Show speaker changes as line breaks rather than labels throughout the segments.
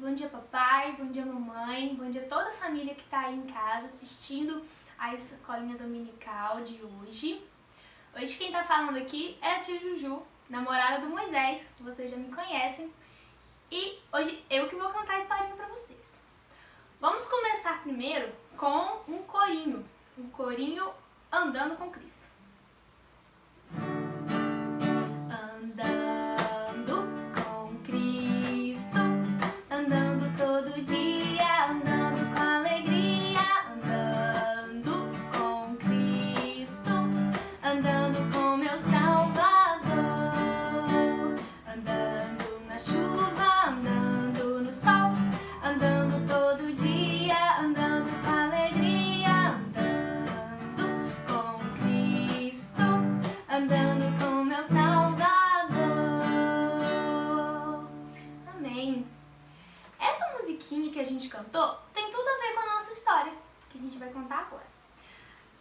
bom dia papai, bom dia mamãe, bom dia toda a família que está aí em casa assistindo a escolinha dominical de hoje. Hoje quem está falando aqui é a tia Juju, namorada do Moisés, que vocês já me conhecem. E hoje eu que vou contar a historinha para vocês. Vamos começar primeiro com um corinho andando com Cristo. Andando todo dia, andando com alegria, andando com Cristo, andando com meu Salvador, andando na chuva, andando no sol, andando todo dia, andando com alegria, andando com Cristo, andando com meu Salvador. Amém. Essa musiquinha que a gente cantou tem tudo a ver com a nossa história, que a gente vai contar agora.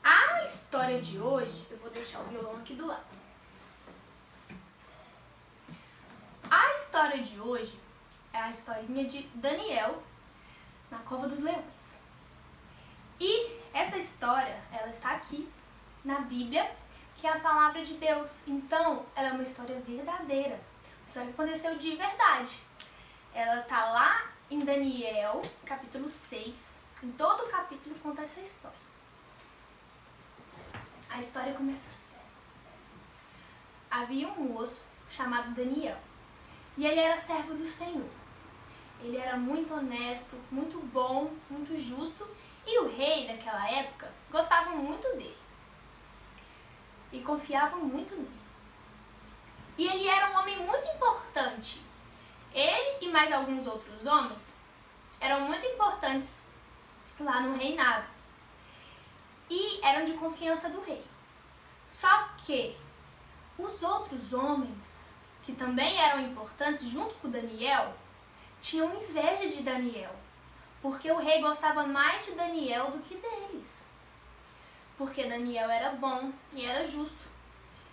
A história de hoje, eu vou deixar o violão aqui do lado. A história de hoje é a historinha de Daniel na Cova dos Leões. E essa história, ela está aqui na Bíblia, que é a palavra de Deus. Então, ela é uma história verdadeira, uma história que aconteceu de verdade. Ela tá lá em Daniel, capítulo 6. Em todo o capítulo conta essa história. A história começa assim. Havia um moço chamado Daniel. E ele era servo do Senhor. Ele era muito honesto, muito bom, muito justo. E o rei daquela época gostava muito dele. E confiava muito nele. E ele era um homem muito importante. Ele e mais alguns outros homens eram muito importantes lá no reinado e eram de confiança do rei. Só que os outros homens, que também eram importantes junto com Daniel, tinham inveja de Daniel, porque o rei gostava mais de Daniel do que deles. Porque Daniel era bom e era justo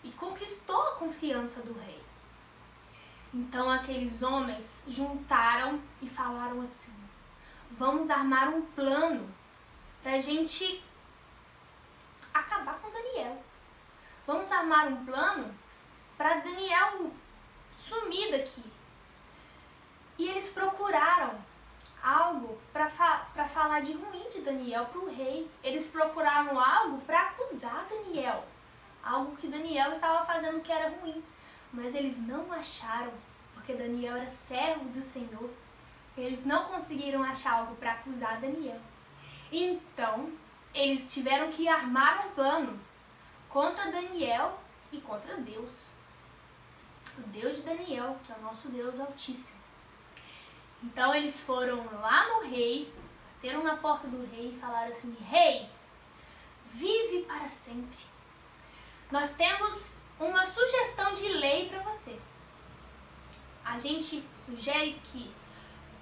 e conquistou a confiança do rei. Então aqueles homens juntaram e falaram assim: vamos armar um plano pra gente acabar com Daniel. Vamos armar um plano para Daniel sumir daqui. E eles procuraram algo para falar de ruim de Daniel para o rei. Eles procuraram algo para acusar Daniel. Algo que Daniel estava fazendo que era ruim. Mas eles não acharam, porque Daniel era servo do Senhor. Eles não conseguiram achar algo para acusar Daniel. Então, eles tiveram que armar um plano contra Daniel e contra Deus. O Deus de Daniel, que é o nosso Deus Altíssimo. Então, eles foram lá no rei, bateram na porta do rei e falaram assim: rei, vive para sempre. Nós temos uma sugestão de lei para você. A gente sugere que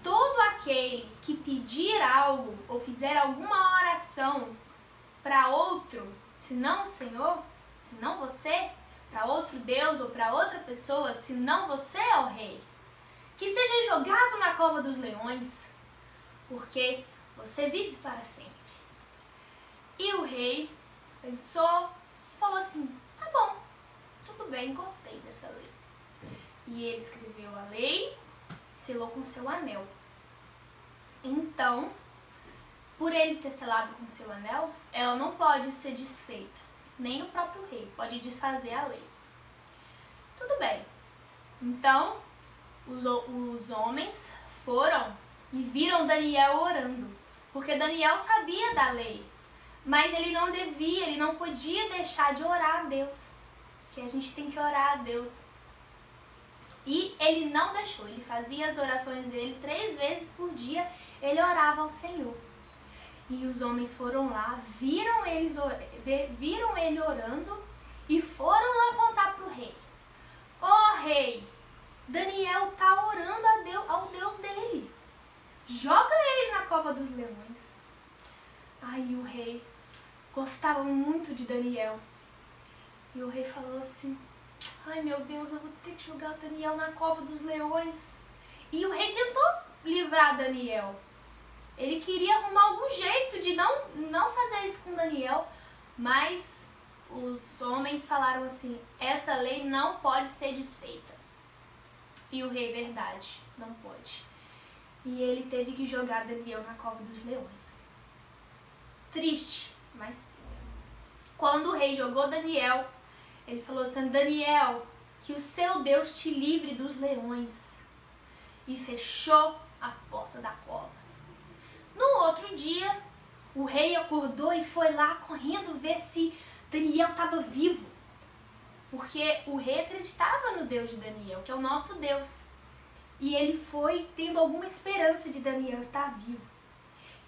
todo aquele que pedir algo ou fizer alguma oração para outro, se não o Senhor, se não você, para outro Deus ou para outra pessoa, se não você, ó rei, que seja jogado na cova dos leões, porque você vive para sempre. E o rei pensou e falou assim: tá bom, tudo bem, gostei dessa lei. E ele escreveu a lei e selou com seu anel. Então, por ele ter selado com seu anel, ela não pode ser desfeita. Nem o próprio rei pode desfazer a lei. Tudo bem. Então, os homens foram e viram Daniel orando. Porque Daniel sabia da lei. Mas ele não podia deixar de orar a Deus. Que a gente tem que orar a Deus. E ele não deixou, ele fazia as orações dele 3 vezes por dia, ele orava ao Senhor. E os homens foram lá, viram ele orando e foram lá contar para o rei: ó rei, Daniel está orando ao Deus dele, joga ele na cova dos leões. Aí o rei gostava muito de Daniel. E o rei falou assim: ai meu Deus, eu vou ter que jogar o Daniel na cova dos leões. E o rei tentou livrar Daniel. Ele queria arrumar algum jeito de não fazer isso com Daniel, mas os homens falaram assim: essa lei não pode ser desfeita. E o rei, verdade, não pode. E ele teve que jogar Daniel na cova dos leões. Triste, mas quando o rei jogou Daniel, ele falou assim: Daniel, que o seu Deus te livre dos leões. E fechou a porta da cova. No outro dia, o rei acordou e foi lá correndo ver se Daniel estava vivo. Porque o rei acreditava no Deus de Daniel, que é o nosso Deus. E ele foi tendo alguma esperança de Daniel estar vivo.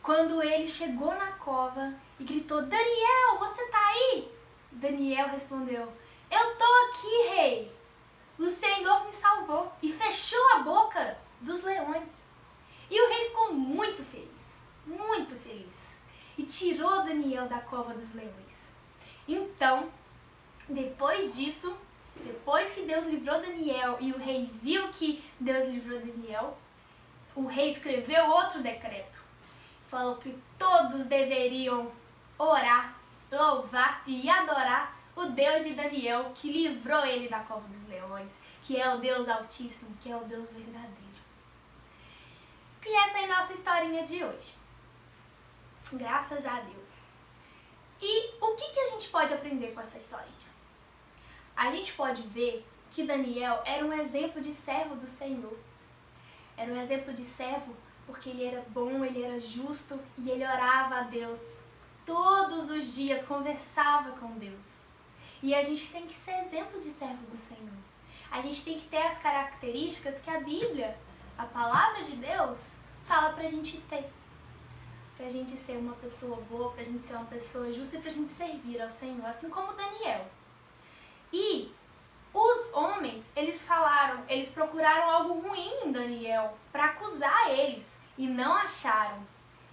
Quando ele chegou na cova e gritou: Daniel, você tá aí? Daniel respondeu: eu tô aqui, rei. O Senhor me salvou e fechou a boca dos leões. E o rei ficou muito feliz, e tirou Daniel da cova dos leões. Então, depois disso, depois que Deus livrou Daniel e o rei viu que Deus livrou Daniel, o rei escreveu outro decreto. Falou que todos deveriam orar, louvar e adorar o Deus de Daniel, que livrou ele da cova dos leões, que é o Deus Altíssimo, que é o Deus verdadeiro. E essa é a nossa historinha de hoje. Graças a Deus. E o que a gente pode aprender com essa historinha? A gente pode ver que Daniel era um exemplo de servo do Senhor. Era um exemplo de servo porque ele era bom, ele era justo e ele orava a Deus. Todos os dias conversava com Deus. E a gente tem que ser exemplo de servo do Senhor. A gente tem que ter as características que a Bíblia, a palavra de Deus, fala pra gente ter. Pra gente ser uma pessoa boa, pra gente ser uma pessoa justa e pra gente servir ao Senhor, assim como Daniel. E os homens, eles procuraram algo ruim em Daniel para acusar eles e não acharam.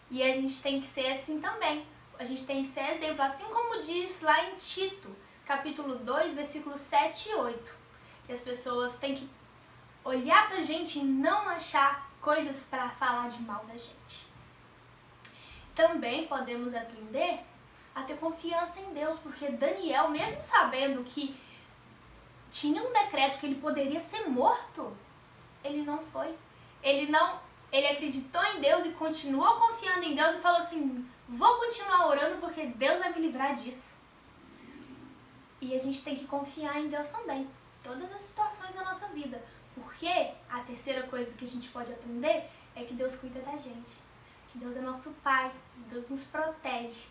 E a gente tem que ser assim também. A gente tem que ser exemplo, assim como diz lá em Tito, capítulo 2, versículos 7 e 8. Que as pessoas têm que olhar pra gente e não achar coisas para falar de mal da gente. Também podemos aprender a ter confiança em Deus, porque Daniel, mesmo sabendo que tinha um decreto que ele poderia ser morto, ele não foi. Ele acreditou em Deus e continuou confiando em Deus e falou assim: vou continuar orando porque Deus vai me livrar disso. E a gente tem que confiar em Deus também, todas as situações da nossa vida. Porque a terceira coisa que a gente pode aprender é que Deus cuida da gente. Que Deus é nosso Pai, Deus nos protege.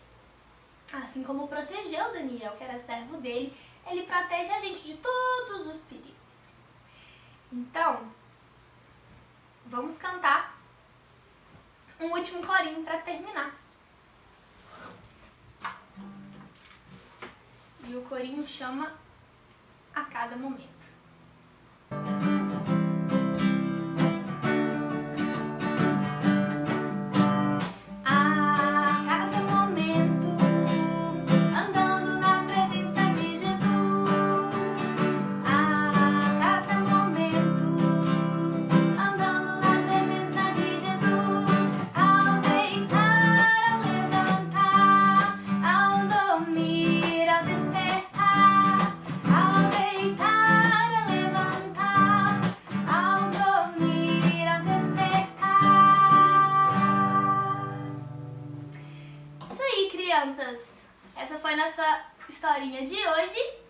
Assim como protegeu Daniel, que era servo dele, ele protege a gente de todos os perigos. Então, vamos cantar um último corinho para terminar. E o corinho chama A Cada Momento. Crianças, essa foi nossa historinha de hoje.